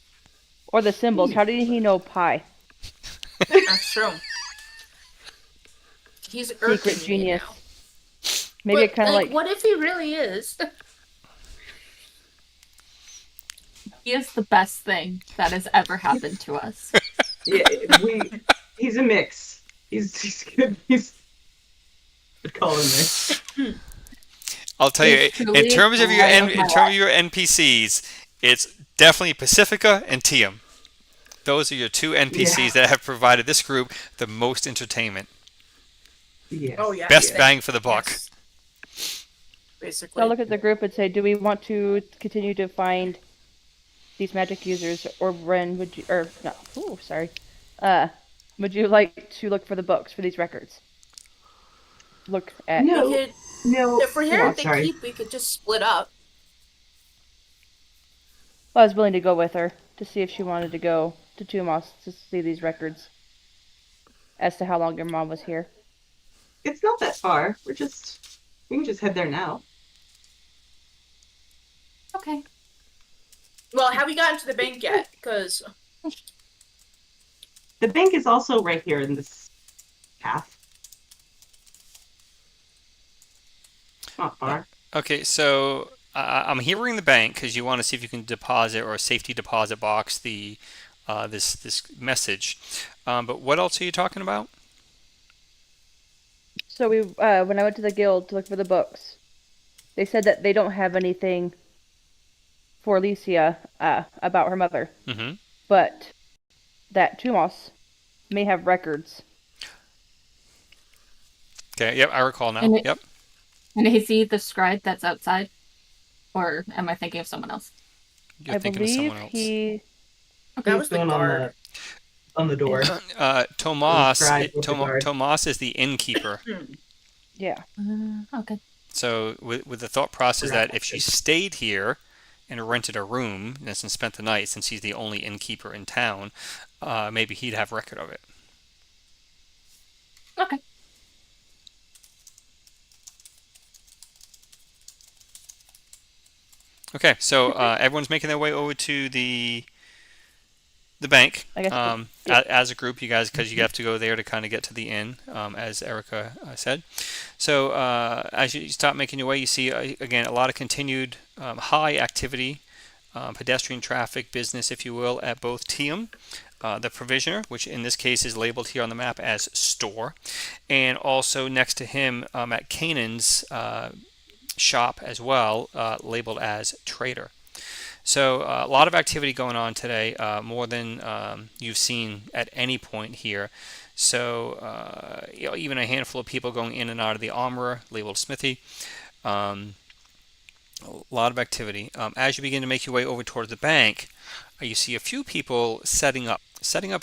Or the symbols. How did he know pi? That's true. He's irking Secret me genius. now. Maybe it But kind of like, like what if he really is? He is the best thing that has ever happened to us. Yeah, he's a mix. He's good. He's call him mix. I'll tell He's you, truly the light of In my terms life. of your NPCs, it's definitely Pacifica and Tiam. Those are your two NPCs Yeah. that have provided this group the most entertainment. Yes. Oh yeah. Best yeah. bang for the buck. Yes. Basically. I'll look at the group and say, do we want to continue to find these magic users, or when would you, or no, oh, sorry, would you like to look for the books for these records? Look at. We No, could, no. if we're Hold here on, at the sorry. keep, we could just split up. Well, I was willing to go with her to see if she wanted to go to Tumos to see these records as to how long your mom was here. It's not that far. We can just head there now. Okay. Well, have we gotten to the bank yet? Because The bank is also right here in this path. Not far. Okay, so I'm hearing the bank because you want to see if you can deposit or a safety deposit box the this message. But what else are you talking about? So we, when I went to the guild to look for the books, they said that they don't have anything for Alicia about her mother, Mm-hmm. but that Tumos may have records. Okay, yep, I recall now. And Yep. And is he the scribe that's outside? Or am I thinking of someone else? You're I thinking of believe someone else. he. that was the Going guard. on the door. Tomas, Scribe with the guard. Tomas is the innkeeper. Yeah. Okay. So with the thought process Forgot that if she that. stayed here and rented a room and spent the night, since he's the only innkeeper in town, maybe he'd have record of it. Okay. Okay, so everyone's making their way over to the bank. I guess. As a group, you guys, because you have to go there to kind of get to the inn, as Erica said. So as you start making your way, you see again a lot of continued high activity, pedestrian traffic, business, if you will, at both Tiam, the provisioner, which in this case is labeled here on the map as store, and also next to him at Canaan's shop as well, labeled as trader. So a lot of activity going on today, more than you've seen at any point here. So even a handful of people going in and out of the armorer, labeled Smithy. Um, a lot of activity. As you begin to make your way over towards the bank, you see a few people setting up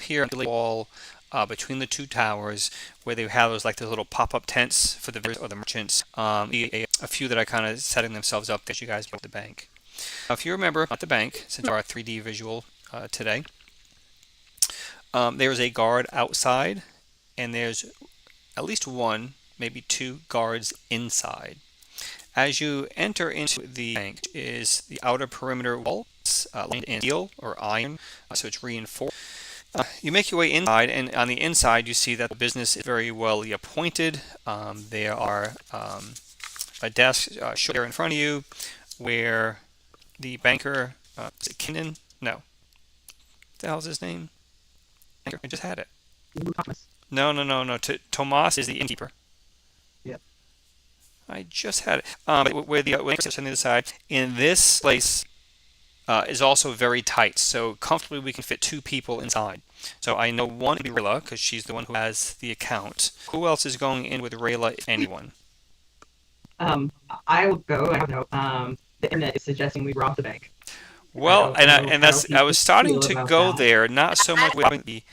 here on the wall between the two towers, where they have those little pop-up tents for the visitors or the merchants. A few that are kind of setting themselves up as you guys go to the bank. Now, if you remember at the bank, since our 3D visual today, there's a guard outside, and there's at least one, maybe two guards inside. As you enter into the bank, is the outer perimeter wall, lined in steel or iron, so it's reinforced. You make your way inside, and on the inside, you see that the business is very well appointed. There are a desk there in front of you, where the banker, is it Kinnan? No. What the hell's his name? I just had it. Thomas. No. Tomas is the innkeeper. Yep. I just had it. Where the sits on the other side. In this place is also very tight, so comfortably we can fit two people inside. So I know one will be Rayla, because she's the one who has the account. Who else is going in with Rayla, if anyone? I will go. I don't know. The internet is suggesting we rob the bank. Well, I was starting to go that. there, not so much with the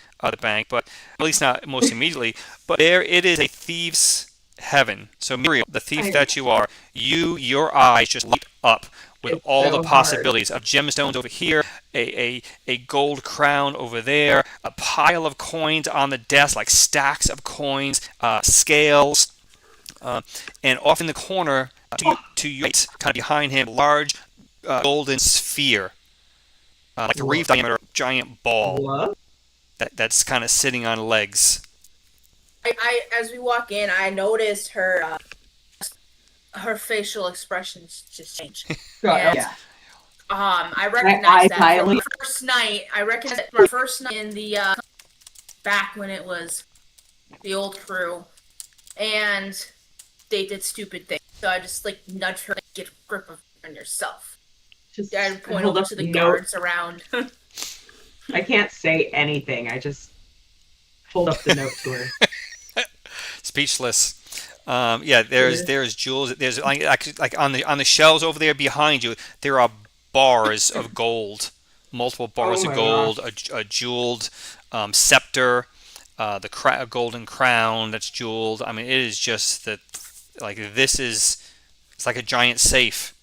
bank, but at least not most immediately. But there, it is a thieves' heaven. So Muriel, the thief that you are, your eyes just light up with It's all so the possibilities of gemstones over here, a gold crown over there, a pile of coins on the desk, like stacks of coins, scales, and off in the corner to your right, kind of behind him, large golden sphere, like the reef diameter giant ball What? that's kind of sitting on legs. I as we walk in, I noticed her facial expressions just change. And, Yeah. I I recognized that from dilate. the first night. I recognized it from our first night in the back when it was the old crew, and they did stupid things. So I just nudged her, get a grip of on yourself. Just I point hold over up to the note. guards around. I can't say anything. I just hold up the note to her. Speechless. There's jewels. There's like on the shelves over there behind you. There are bars of gold, multiple bars Oh of my gold, a jeweled scepter, a golden crown that's jeweled. I mean, it is just that it's like a giant safe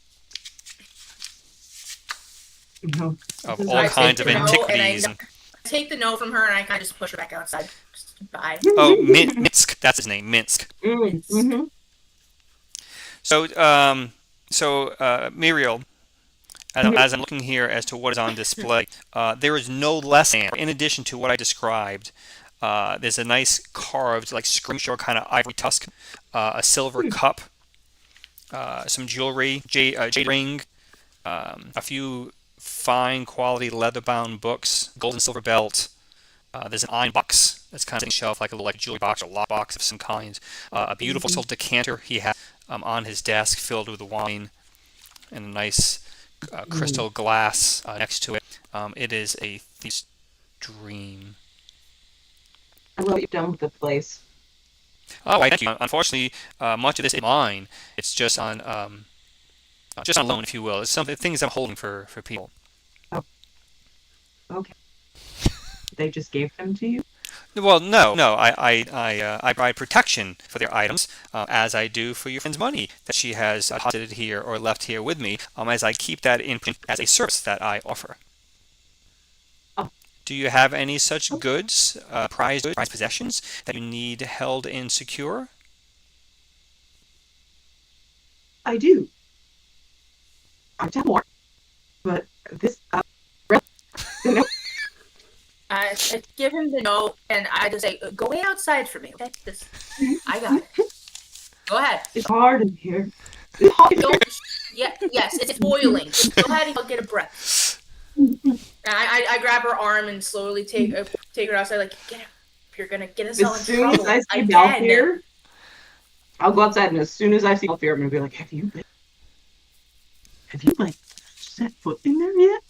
No. of This is all like kinds of take the note, antiquities. and I take the note from her, and I kind of just push her back outside. Just, bye. Minsk, that's his name, Minsk. Mm-hmm. So Muriel, as I'm looking here as to what is on display, there is no less than, in addition to what I described, there's a nice carved, like scrimshaw kind of ivory tusk, a silver cup, some jewelry, jade ring, a few fine quality leather-bound books, gold and silver belt. There's an iron box that's kind of on the shelf, like a little jewelry box or lock box of some kind. A beautiful silver decanter he has on his desk, filled with wine, and a nice crystal glass next to it. It is a thief's dream. I love what you've done with the place. Oh, thank you. Unfortunately, much of this is mine. It's just on loan, if you will. It's some things I'm holding for people. Okay. They just gave them to you? Well, no. I provide protection for their items, as I do for your friend's money that she has deposited here or left here with me, as I keep that in as a service that I offer. Oh. Do you have any such goods, prized possessions that you need held in secure? I do. I have more. But this I give him the note, and I just say, "Go wait outside for me, okay? I got it. Go ahead." it's hard in here. It's hard in here. Don't. Yes, it's boiling. Just go ahead and go get a breath. And I grab her arm and slowly take her outside. Like, get up. You're gonna get us all in As soon as trouble. I see Balthier, I'll go outside, and as soon as I see Balthier, I'm gonna be like, have you set foot in there yet?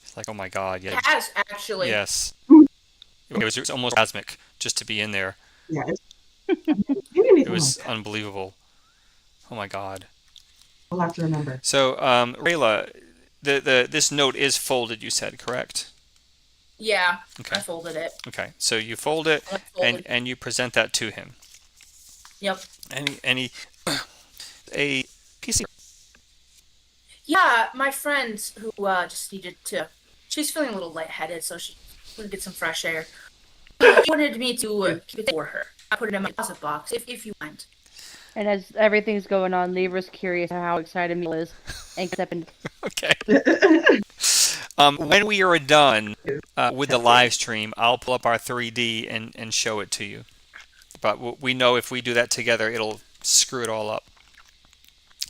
It's like, oh my god, It yeah, has actually. yes. It was almost orgasmic just to be in there. Yeah, I haven't seen It anything like was that. unbelievable. Oh my god. We'll have to remember. So, Rayla, this note is folded. You said correct? Yeah, Okay. I folded it. Okay. So you fold it I folded. and you present that to him. Yep. Any a piece. Yeah, my friend who just needed to. She's feeling a little lightheaded, so she wanted to get some fresh air. She wanted me to keep it for her. I put it in my deposit box, if you mind. And as everything's going on, Libra's curious how excited Mila is. And stepping. Okay. When we are done with the live stream, I'll pull up our 3D and show it to you. But we know if we do that together, it'll screw it all up.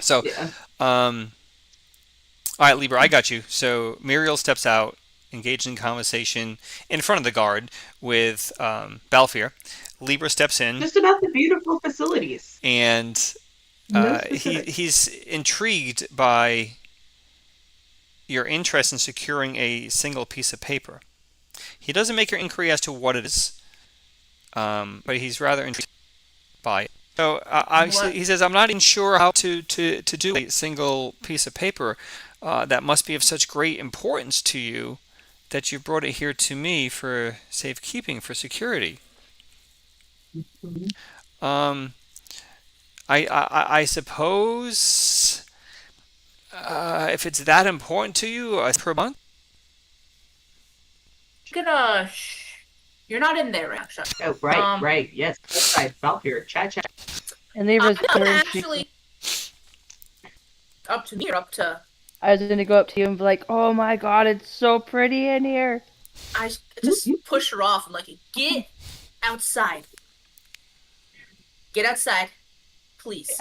So, Yeah. all right, Libra, I got you. So Muriel steps out, engaged in conversation in front of the guard with Balfour. Libra steps in, Just about the beautiful facilities. and No specifics. he's intrigued by your interest in securing a single piece of paper. He doesn't make your inquiry as to what it is, but he's rather intrigued by it. So obviously, he says, "I'm not even sure how to do a single piece of paper that must be of such great importance to you that you brought it here to me for safekeeping, for security." Mhm. I suppose if it's that important to you, per month. You're not in there, actually. Oh, right. Yes. That's right. Valkyrie. Chat. And Libra's I'm turn. actually up to me or up to. I was gonna go up to you and be like, "Oh my god, it's so pretty in here." I just push her off. I'm like, get outside. Get outside, please.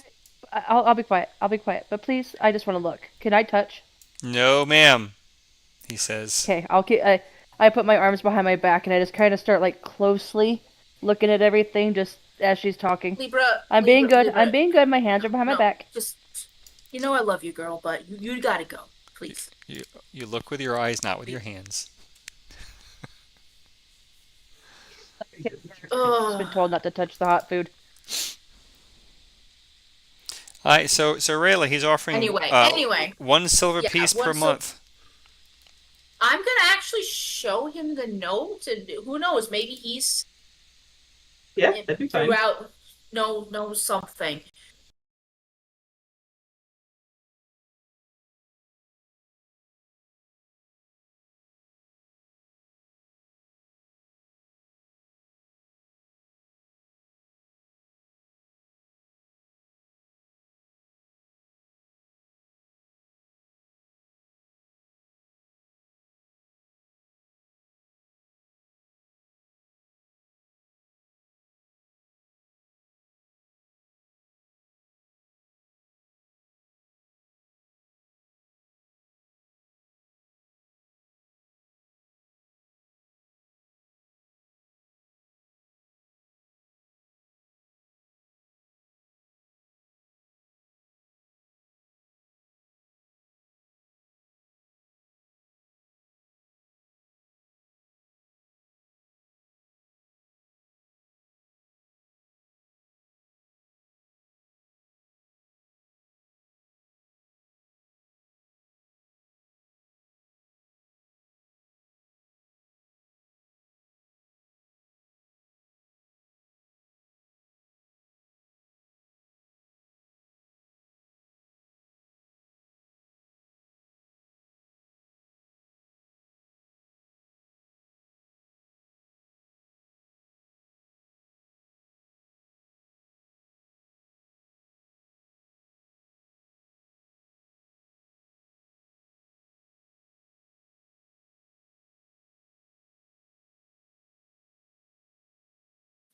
I'll be quiet. I'll be quiet. But please, I just want to look. Can I touch? No, ma'am, he says. Okay, I'll keep. I put my arms behind my back and I just kind of start like closely looking at everything just as she's talking. Libra. I'm being good. Libra. I'm being good. My hands are behind my No, back. just, you know I love you, girl, but you gotta go, please. You look with your eyes, not with your hands. I've been told not to touch the hot food. All right, so Rayla, he's offering Anyway, 1 silver yeah, piece per 1 month. I'm gonna actually show him the note, and who knows, maybe he's Yeah, that'd be fine. throughout knows something.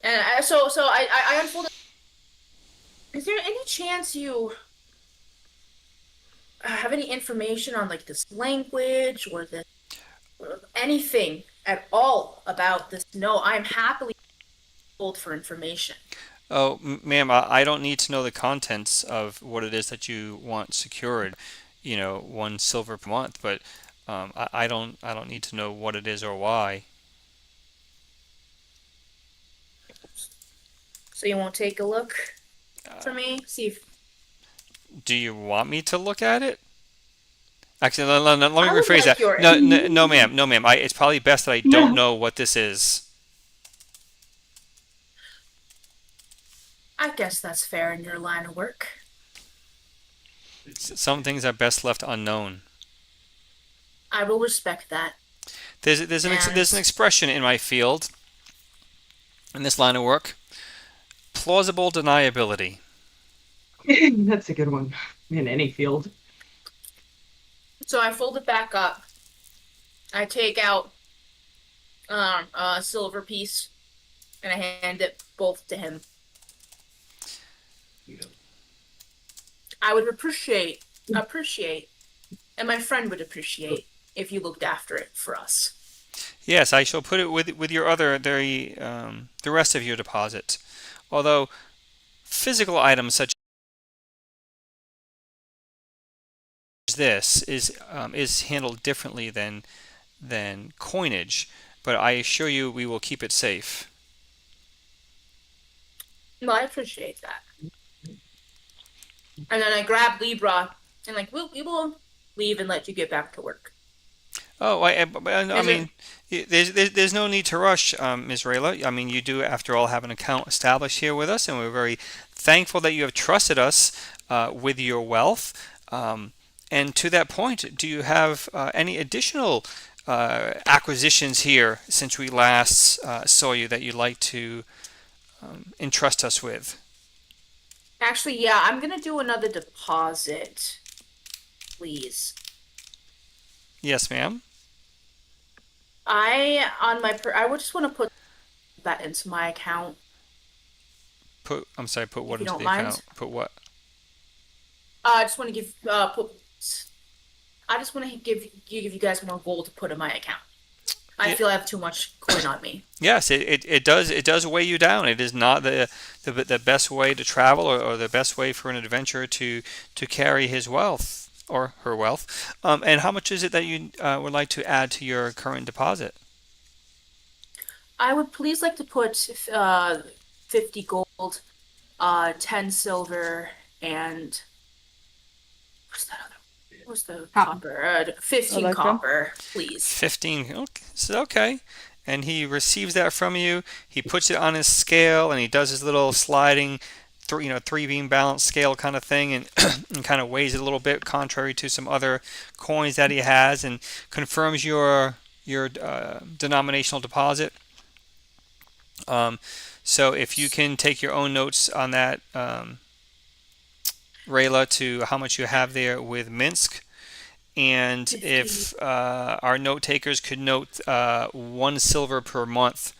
And so I unfolded. Is there any chance you have any information on like this language or this or anything at all about this? No, I'm happily told for information. Oh, ma'am, I don't need to know the contents of what it is that you want secured. 1 silver per month, but I don't need to know what it is or why. So you won't take a look for me? See if Do you want me to look at it? Actually, let me I would rephrase like that. your No, no, no, ma'am, no, ma'am. It's probably best that I don't No. know what this is. I guess that's fair in your line of work. Some things are best left unknown. I will respect that. There's an And expression in my field, in this line of work: plausible deniability. That's a good one in any field. so I fold it back up. I take out a silver piece and I hand it both to him. I would appreciate, and my friend would appreciate if you looked after it for us. Yes, I shall put it with your other the rest of your deposit. Although physical items such as this is handled differently than coinage, but I assure you we will keep it safe. No, I appreciate that. And then I grab Libra and like we will leave and let you get back to work. Oh, I Is it mean, there's no need to rush, Ms. Rayla. I mean, you do, after all, have an account established here with us, and we're very thankful that you have trusted us with your wealth. And to that point, do you have any additional acquisitions here since we last saw you that you'd like to entrust us with? actually yeah, I'm gonna do another deposit, please. Yes, ma'am. I would just want to put that into my account, I'm sorry, put if what you into don't the mind. account? Put what? I just want to give put I just want to give you guys more gold to put in my account. I Yeah. feel I have too much coin on me. Yes, it does weigh you down. It is not the best way to travel, or the best way for an adventurer to carry his wealth or her wealth. And how much is it that you would like to add to your current deposit? I would please like to put 50 gold, 10 silver, and what's that other? What's the Copper. copper? 15 Electrum? copper, please. 15. Okay, so okay. And he receives that from you. He puts it on his scale, and he does his little sliding, three beam balance scale kind of thing, and, and kind of weighs it a little bit, contrary to some other coins that he has, and confirms your denominational deposit. Um, so if you can take your own notes on that, Rayla, to how much you have there with Minsk. And 50. if our note takers could note 1 silver per month